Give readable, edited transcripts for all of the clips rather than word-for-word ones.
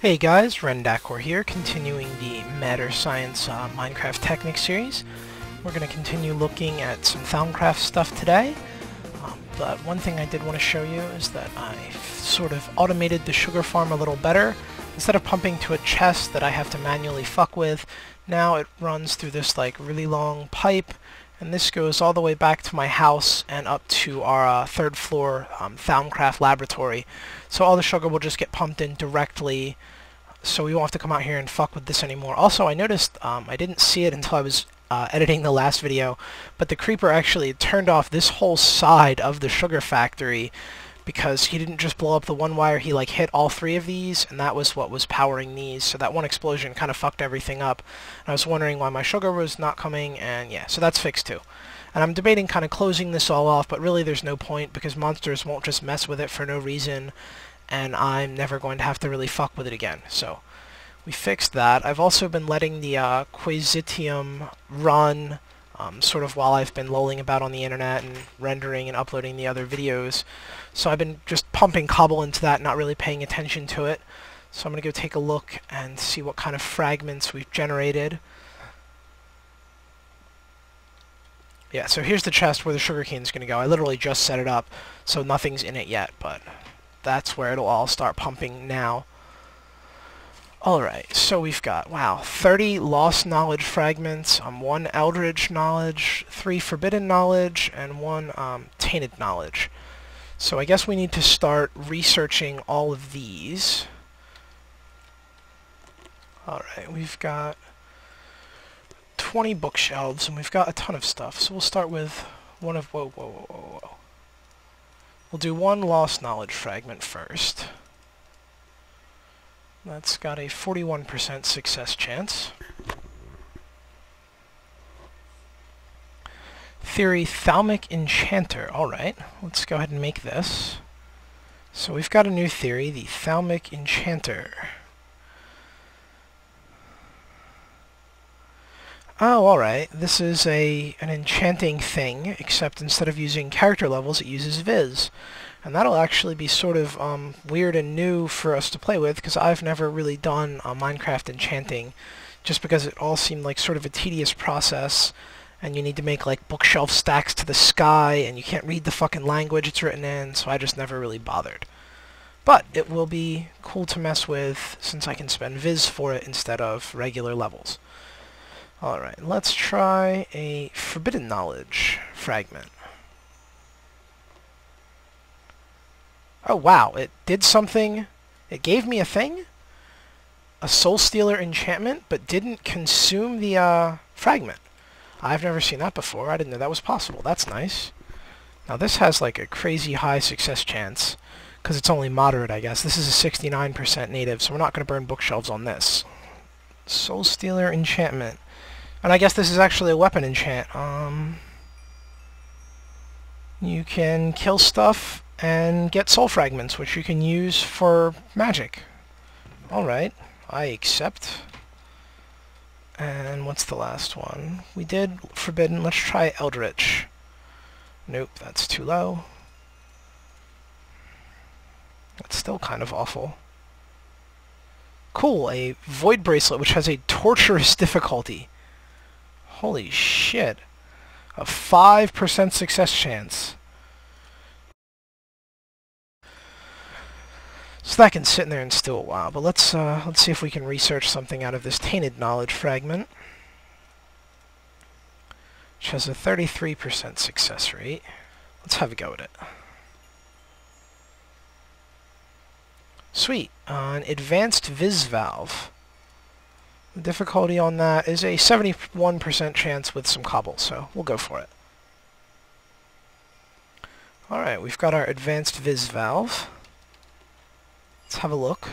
Hey guys, Rendakor here, continuing the Matter Science Minecraft Technics series. We're going to continue looking at some ThaumCraft stuff today, but one thing I did want to show you is that I sort of automated the sugar farm a little better. Instead of pumping to a chest that I have to manually fuck with, now it runs through this like really long pipe, and this goes all the way back to my house and up to our third floor ThaumCraft laboratory. So all the sugar will just get pumped in directly, so we won't have to come out here and fuck with this anymore. Also, I noticed, I didn't see it until I was editing the last video, but the creeper actually turned off this whole side of the sugar factory because he didn't just blow up the one wire, he like hit all three of these, and that was what was powering these. So that one explosion kind of fucked everything up. And I was wondering why my sugar was not coming, and yeah, so that's fixed too. And I'm debating kind of closing this all off, but really there's no point because monsters won't just mess with it for no reason, and I'm never going to have to really fuck with it again. So we fixed that. I've also been letting the Quasitium run sort of while I've been lolling about on the internet and rendering and uploading the other videos. So I've been just pumping cobble into that, not really paying attention to it. So I'm going to go take a look and see what kind of fragments we've generated. Yeah, so here's the chest where the sugarcane is going to go. I literally just set it up, so nothing's in it yet, but that's where it'll all start pumping now. Alright, so we've got, wow, 30 lost knowledge fragments, 1 eldritch knowledge, 3 forbidden knowledge, and 1 tainted knowledge. So I guess we need to start researching all of these. Alright, we've got 20 bookshelves, and we've got a ton of stuff. So we'll start with one of, whoa. We'll do 1 lost knowledge fragment first. That's got a 41% success chance. Theory Thalmic Enchanter. Alright, let's go ahead and make this. So we've got a new theory, the Thalmic Enchanter. Oh, alright. This is an enchanting thing, except instead of using character levels, it uses Viz. And that'll actually be sort of weird and new for us to play with, because I've never really done Minecraft enchanting, just because it all seemed like sort of a tedious process, and you need to make like bookshelf stacks to the sky, and you can't read the fucking language it's written in, so I just never really bothered. But it will be cool to mess with, since I can spend Viz for it instead of regular levels. Alright, let's try a Forbidden Knowledge fragment. Oh wow, it did something. It gave me a thing? A Soul Stealer enchantment, but didn't consume the fragment. I've never seen that before. I didn't know that was possible. That's nice. Now this has like a crazy high success chance, because it's only moderate, I guess. This is a 69% native, so we're not going to burn bookshelves on this. Soul Stealer enchantment. And I guess this is actually a weapon enchant. You can kill stuff and get soul fragments, which you can use for magic. Alright, I accept. And what's the last one? We did Forbidden. Let's try Eldritch. Nope, that's too low. That's still kind of awful. Cool, a Void Bracelet, which has a torturous difficulty. Holy shit. A 5% success chance. So that can sit in there and steal a while, but let's see if we can research something out of this Tainted Knowledge fragment, which has a 33% success rate. Let's have a go at it. Sweet, an Advanced Viz Valve. The difficulty on that is a 71% chance with some cobble, so we'll go for it. Alright, we've got our Advanced Viz Valve. Let's have a look.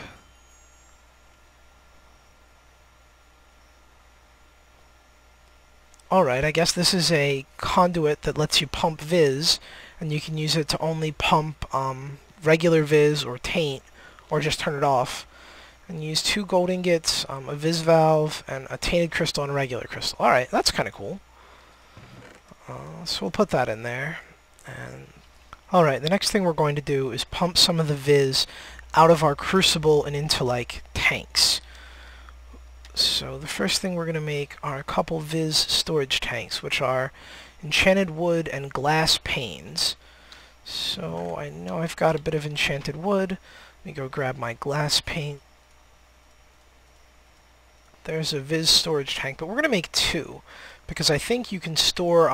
Alright, I guess this is a conduit that lets you pump Viz, and you can use it to only pump regular Viz or taint, or just turn it off. And use 2 gold ingots, a Viz valve, and a tainted crystal and a regular crystal. Alright, that's kind of cool. So we'll put that in there. And alright, the next thing we're going to do is pump some of the Viz out of our crucible and into like tanks. So the first thing we're going to make are a couple Viz storage tanks, which are enchanted wood and glass panes. So I know I've got a bit of enchanted wood. Let me go grab my glass pane. There's a Viz storage tank, but we're going to make two, because I think you can store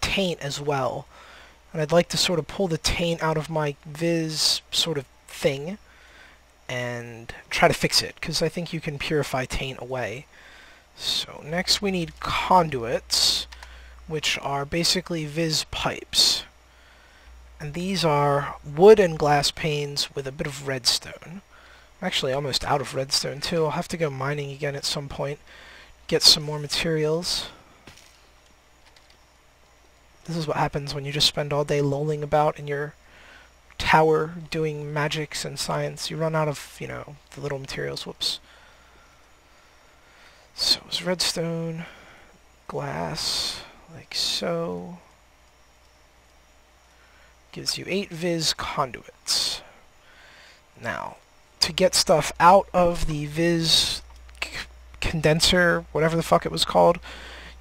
taint as well. And I'd like to sort of pull the taint out of my Viz sort of thing and try to fix it, because I think you can purify taint away. So next we need conduits, which are basically Viz pipes. And these are wood and glass panes with a bit of redstone. I'm actually almost out of redstone too. I'll have to go mining again at some point, get some more materials. This is what happens when you just spend all day lolling about in your tower doing magics and science. You run out of, you know, the little materials. Whoops. So it's redstone, glass, like so. Gives you 8 Viz conduits. Now, to get stuff out of the Viz condenser, whatever the fuck it was called,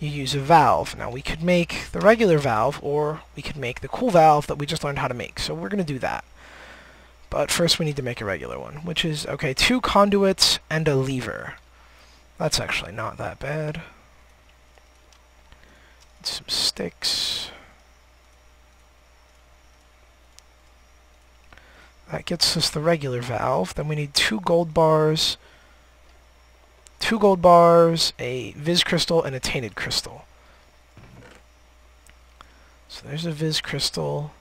you use a valve. Now we could make the regular valve, or we could make the cool valve that we just learned how to make. So we're going to do that. But first we need to make a regular one, which is, okay, 2 conduits and a lever. That's actually not that bad. Some sticks. That gets us the regular valve. Then we need 2 gold bars, a Viz crystal, and a tainted crystal. So there's a Viz crystal.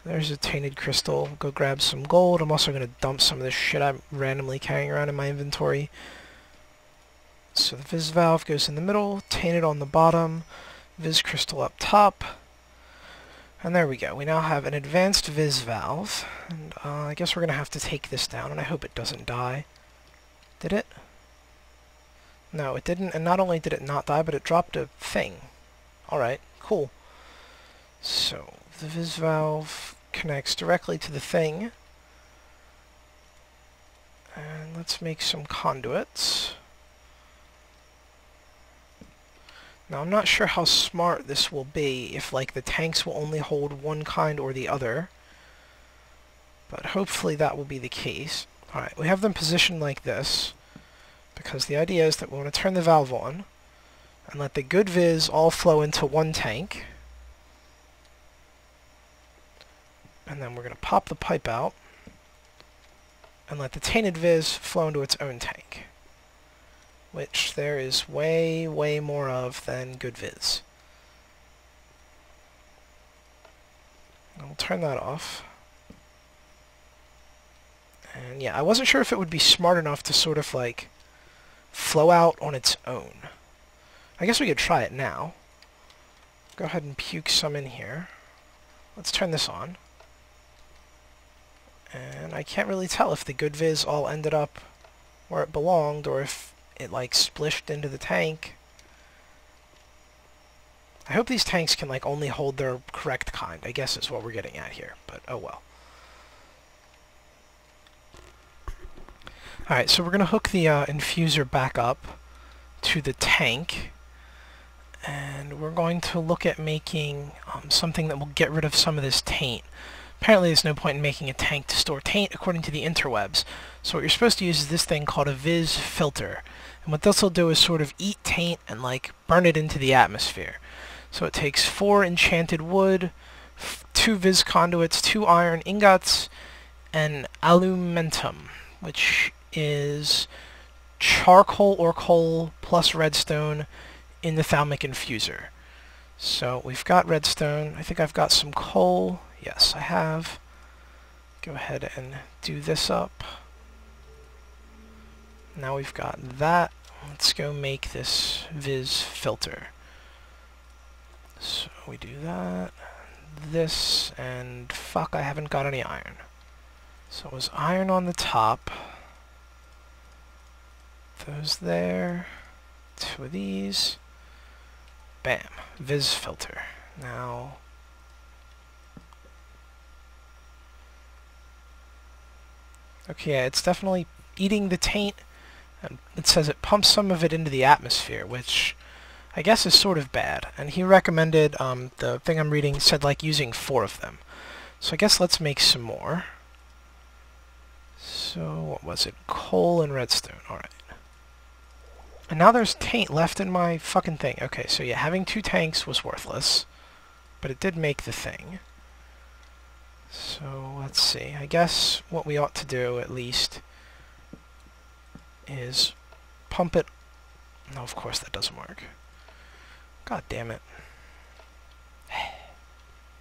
There's a tainted crystal. Go grab some gold. I'm also going to dump some of this shit I'm randomly carrying around in my inventory. So the Viz valve goes in the middle, tainted on the bottom, Viz crystal up top. And there we go. We now have an advanced Viz valve. And I guess we're going to have to take this down, and I hope it doesn't die. Did it? No, it didn't, and not only did it not die, but it dropped a thing. Alright, cool. So, the Viz valve connects directly to the thing. And let's make some conduits. Now, I'm not sure how smart this will be, if, like, the tanks will only hold one kind or the other. But hopefully that will be the case. Alright, we have them positioned like this, because the idea is that we want to turn the valve on, and let the good Viz all flow into one tank. And then we're going to pop the pipe out, and let the tainted Viz flow into its own tank, which there is way, way more of than good Viz. I'll turn that off. And yeah, I wasn't sure if it would be smart enough to sort of like flow out on its own. I guess we could try it now. Go ahead and puke some in here. Let's turn this on. And I can't really tell if the good Viz all ended up where it belonged, or if it like splished into the tank. I hope these tanks can like only hold their correct kind, I guess is what we're getting at here, but oh well. Alright, so we're going to hook the infuser back up to the tank, and we're going to look at making something that will get rid of some of this taint. Apparently there's no point in making a tank to store taint according to the interwebs, so what you're supposed to use is this thing called a Viz filter. And what this will do is sort of eat taint and like burn it into the atmosphere. So it takes 4 enchanted wood, 2 Viz conduits, 2 iron ingots, and alumentum, which is charcoal or coal plus redstone in the thalmic infuser. So we've got redstone. I think I've got some coal. Yes, I have. Go ahead and do this up. Now we've got that. Let's go make this Viz filter. So we do that, this, and fuck, I haven't got any iron. So it was iron on the top. Those there. 2 of these. Bam. Viz filter. Now... okay, yeah, it's definitely eating the taint. And it says it pumps some of it into the atmosphere, which I guess is sort of bad. And he recommended, the thing I'm reading said like using 4 of them. So I guess let's make some more. So what was it? Coal and redstone. Alright. And now there's taint left in my fucking thing. Okay, so yeah, having 2 tanks was worthless. But it did make the thing. So let's see. I guess what we ought to do, at least, is pump it. No, of course that doesn't work. God damn it.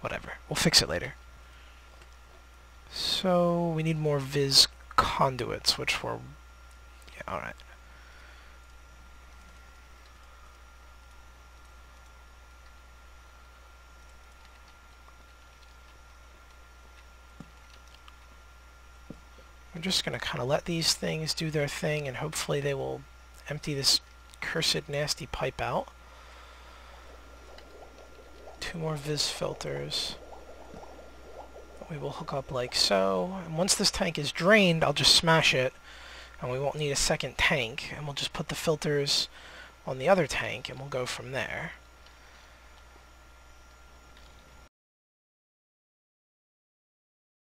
Whatever. We'll fix it later. So we need more Vis conduits, which were... Yeah, alright. I'm just going to kind of let these things do their thing, and hopefully they will empty this cursed nasty pipe out. 2 more Vis filters. We will hook up like so, and once this tank is drained, I'll just smash it, and we won't need a second tank, and we'll just put the filters on the other tank, and we'll go from there.